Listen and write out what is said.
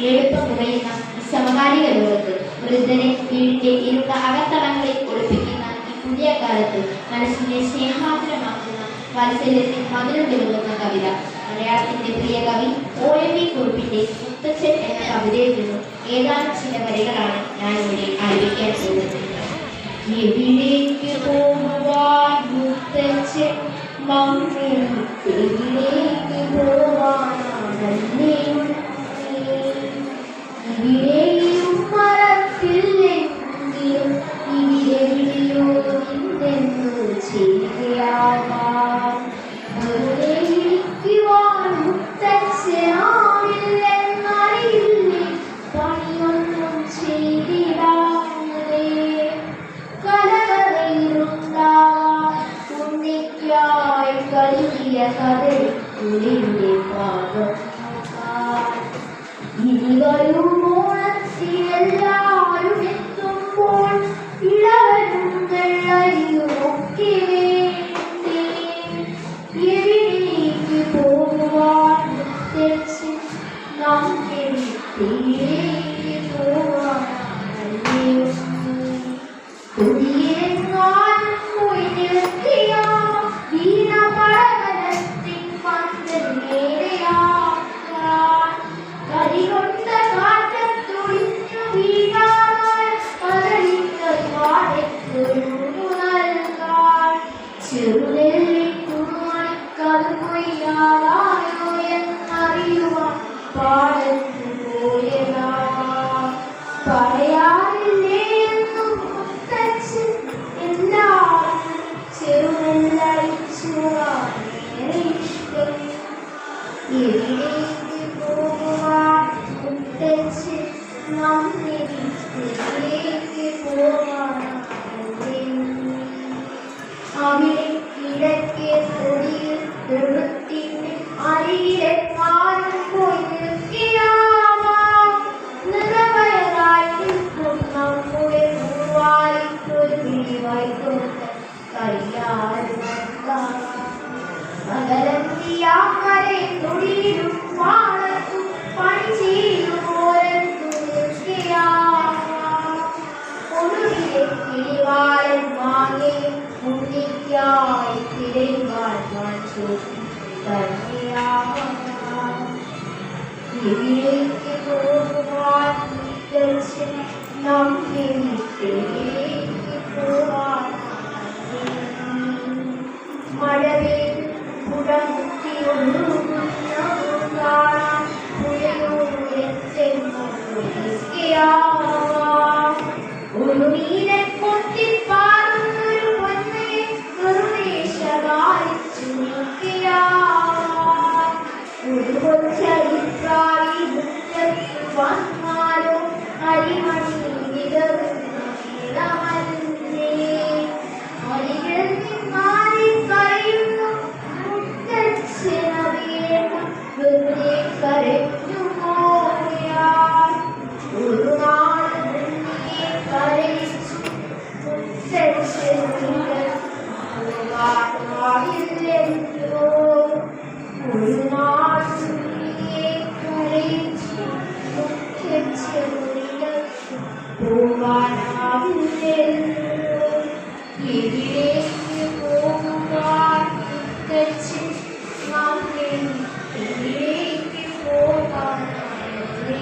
എളുപ്പം കുറയുന്ന സമകാലിക ലോകത്ത് വൃദ്ധനെ വീടിന്റെ ഇരുണ്ട അകത്തളങ്ങളിൽ ഒളിപ്പിക്കുന്ന ഈ പുതിയ കാലത്ത് മനസ്സിനെ സ്നേഹാതുരമാക്കുന്ന വാത്സല്യത്തിൽ മധുരമിടുന്ന കവിത മലയാളത്തിന്റെ പ്രിയ കവി OMV കുറുപ്പിന്റെ മുത്തച്ഛൻ എന്ന കവിതയിൽ നിന്നും ഏതാനും ചില വരികളാണ് ഞാൻ ഇവിടെ ആരംഭിക്കാൻ പോകുന്നത്. എവിടേക്ക് പോകുവാൻ മുത്തച്ഛൻ എവിടേക്ക് പോവാനാണല്ലേ ഇവിടെയും മറക്കില്ലെങ്കിലും ഇവിടെയോ നിന്നെന്നു ചെയ്യുകയാവാം വെറുതെ ഇരിക്കുവാൻ മുത്തച്ഛനാവില്ലെന്നറിയില്ലേ പണിയൊന്നും ചെയ്തിടാതെ കലകരയിലുണ്ടാവാൻ ഉണ്ണിക്കായി കഴുകിയ കഥയുടെ പാദം ഇനി വരും ഓണത്തിനെല്ലാവരും എത്തുമ്പോൾ ഇളവനും വെള്ളയുമൊക്കെ വേണ്ടേ എവിടേക്ക് പോകുവാൻ മുത്തച്ഛൻ നമ്മെവിടേക്ക് പോവാനല്ലേ കൊടിയെങ്ങാനും പോയി നിർത്തിയ വീണ പടവലത്തിൻ പന്തൽ നേരെയാക്കാൻ കരികൊണ്ട കാറ്റത്തൊളിഞ്ഞു വീഴാൻ കരളിക്കൊരുവാടെത്തൊരു നൽകാൻ ചെറുനെല്ലിൻ കുറുമണിക്കത് കൊയ്യാറായോ എന്നറിയുവാൻ പാടത്തു പോയതാ പറയാറില്ലേ എന്നും മുത്തച്ഛൻ എല്ലാവരും ചെറുനെല്ലഴിച്ചുവാനേറെ ഇഷ്ടം എവിടേക്ക് പോകുവാൻ മുത്തച്ഛൻ നമ്മെവിടേക്ക് പോവാനല്ലേ അവിടെ കിഴക്കേ തൊടിയിൽ വെളുത്തിന്റെ അരിയിലെങ്ങാനും പോയി നിൽക്കിയാവാം നിറവയറായി നിൽക്കും നമ്മുടെ പൂവാലിക്കൊരു പിടിവായി കൊടുത്ത കയ്യാറുണ്ടാകാം അകലത്തിയാമരെ തൊടിയിലും പാടത്തും പണി ചെയ്യുമ്പോരെന്തു നിൽക്കിയാവാം ഒടുവിലെ കിളിവാലൻ വാങ്ങയും ഉണ്ണിക്കായി തിരയുവാൻ വാങ്ങിച്ചു തന്നെയാവാം എവിടേക്ക് പോകുവാൻ മുത്തച്ഛൻ നമ്മെവിടേക്ക് പോവാനല്ലേ മഴവിൽ കുടമുട്ടി ഒഴുകുന്നതും കാണാൻ പുഴയോരത്തെങ്ങോട്ടിരിക്കയാവാം ഒരു മീനെ പൊട്ടിപ്പാറുന്നൊരു പൊന്നെ നിർദ്ദേശകാരിച്ചു നിൽക്കയാവാം ഒരു കൊച്ചരിപ്പായി മുറ്റത്ത് വന്നാലോ അരിമണി വിതറുന്ന ഇളമല്ലേ അരികൾ നിന്നാരി കരയുന്നു മുത്തച്ഛനറിയേണം വെറുതെ കരഞ്ഞു പോയാൽ ഒരു നാൾ മുന്നിയെ കരയിച്ചു മുത്തച്ഛൻ പോകാനാവില്ലെല്ലോ ഒരു നാൾ മുന്നിയെ കരയിച്ചു മുത്തച്ഛൻ പോകാനാവില്ലെല്ലോ എവിടേക്ക് പോകുവാൻ മുത്തച്ഛൻ നമ്മെവിടേക്ക് പോവാനല്ലേ